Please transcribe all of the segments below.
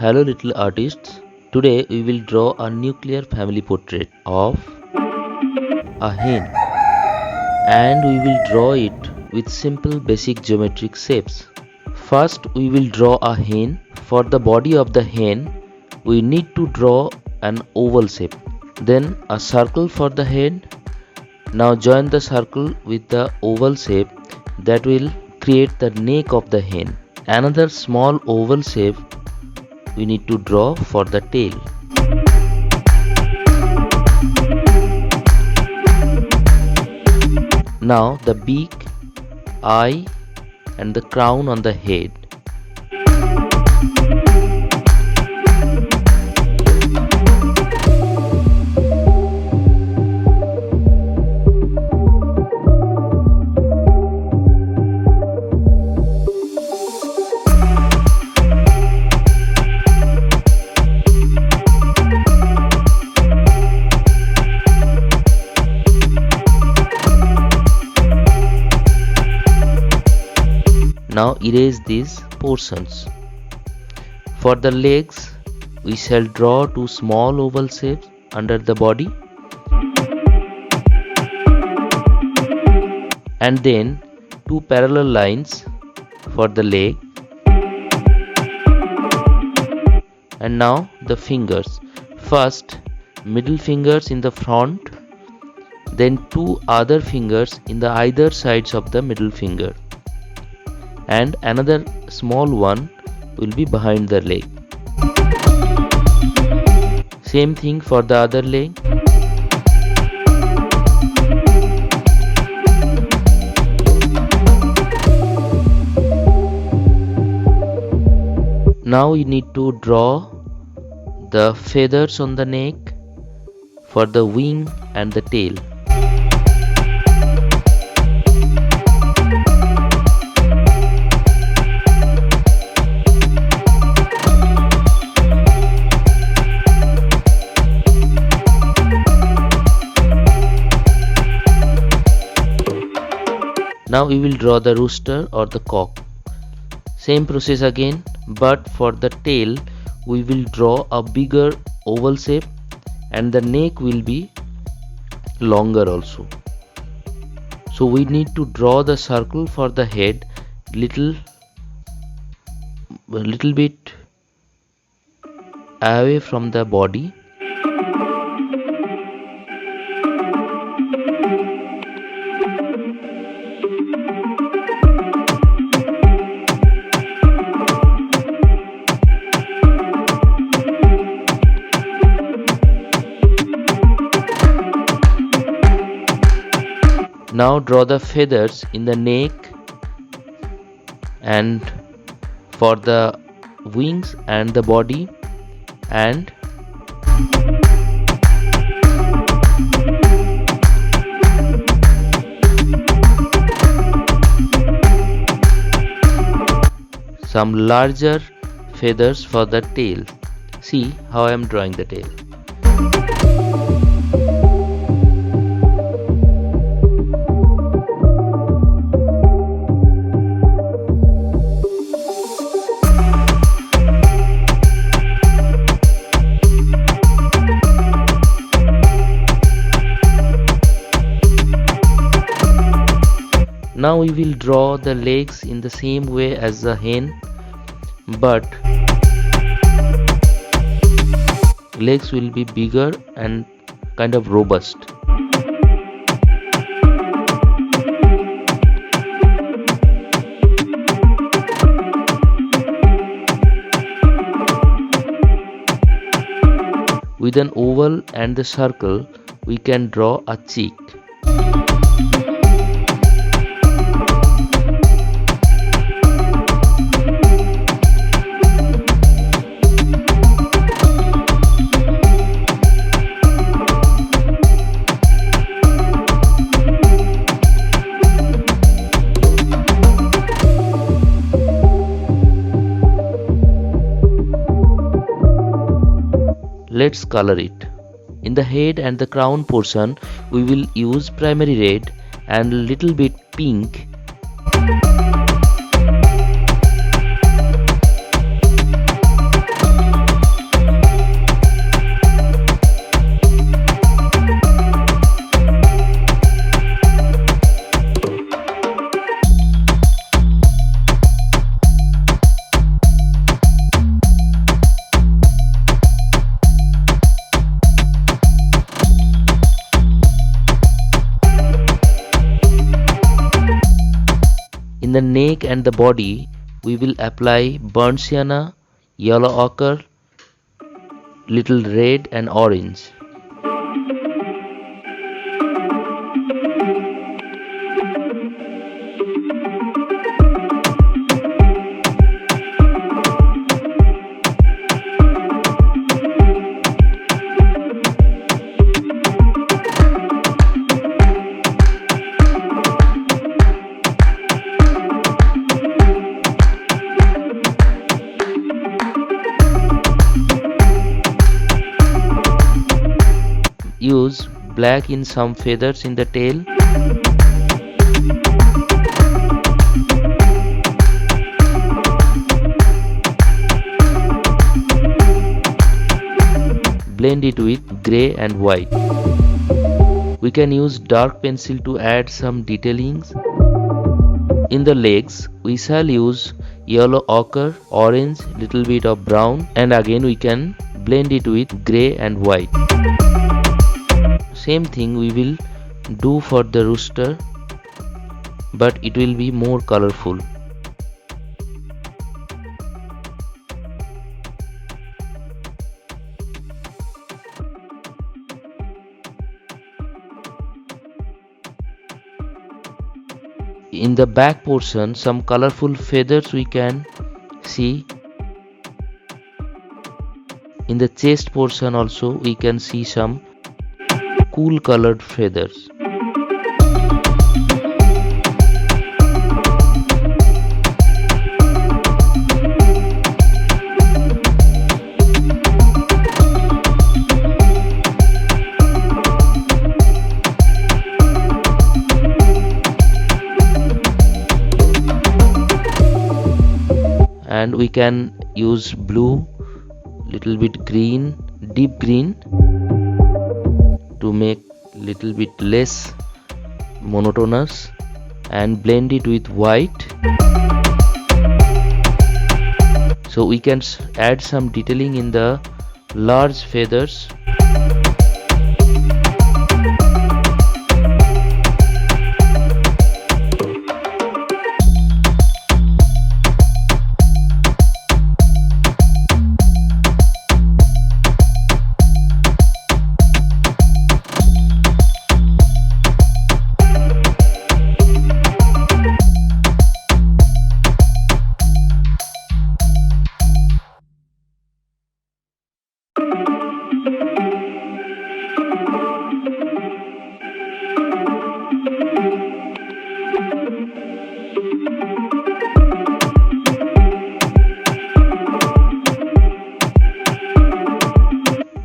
Hello little artists. Today we will draw a nuclear family portrait of a hen, and we will draw it with simple basic geometric shapes. First we will draw a hen. For the body of the hen we need to draw an oval shape. Then a circle for the head. Now join the circle with the oval shape that will create the neck of the hen. Another small oval shape we need to draw for the tail. Now the beak, eye and the crown on the head. Now erase these portions. For the legs, we shall draw two small oval shapes under the body, and then two parallel lines for the leg. And now the fingers. First, middle fingers in the front, then two other fingers in the either sides of the middle finger, and another small one will be behind the leg. Same thing for the other leg. Now we need to draw the feathers on the neck for the wing and the tail. Now we will draw the rooster or the cock. Same process again, but for the tail we will draw a bigger oval shape and the neck will be longer also. So we need to draw the circle for the head little bit away from the body. Now draw the feathers in the neck and for the wings and the body, and some larger feathers for the tail. See how I am drawing the tail. Now we will draw the legs in the same way as the hen, but legs will be bigger and kind of robust. With an oval and the circle, we can draw a cheek. Let's color it. In the head and the crown portion, we will use primary red and a little bit pink. In the neck and the body, we will apply burnt sienna, yellow ochre, little red and orange. Use black in some feathers in the tail. Blend it with grey and white. We can use dark pencil to add some detailings. In the legs, we shall use yellow ochre, orange, little bit of brown, and again we can blend it with grey and white. Same thing we will do for the rooster, but it will be more colorful. In the back portion, some colorful feathers we can see. In the chest portion also we can see some cool colored feathers. And we can use blue, little bit green, deep green, to make little bit less monotonous, and blend it with white. So we can add some detailing in the large feathers.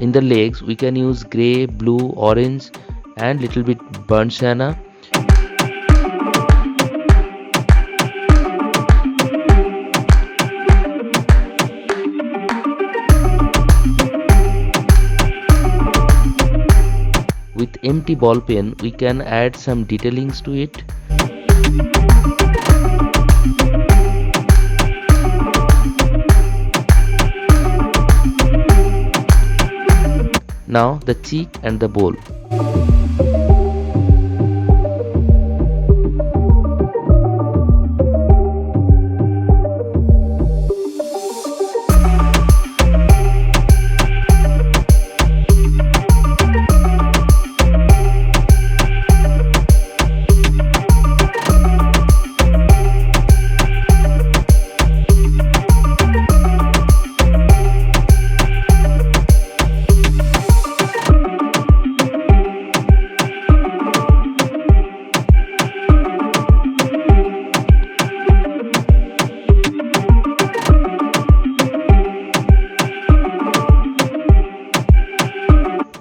In the legs, we can use grey, blue, orange, and little bit burnt sienna. With empty ball pen, we can add some detailings to it. Now the cheek and the bowl.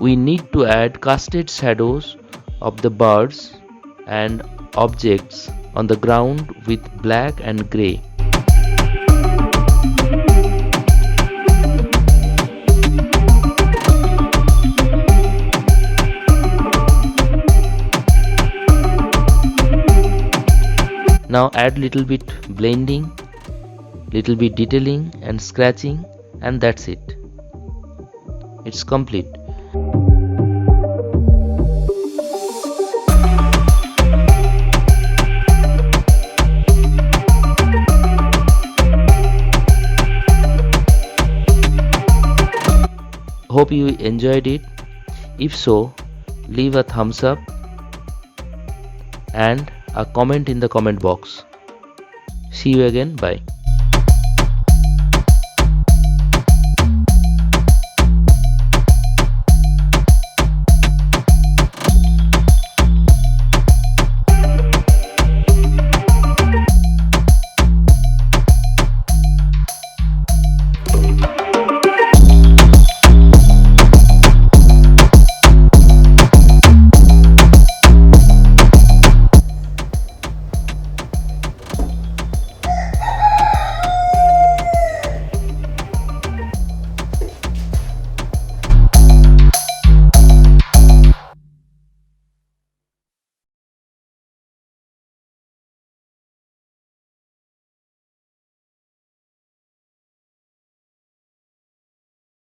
We need to add casted shadows of the birds and objects on the ground with black and grey. Now add little bit blending, little bit detailing and scratching, and that's it. It's complete. Hope you enjoyed it. If so, leave a thumbs up and a comment in the comment box. See you again. Bye.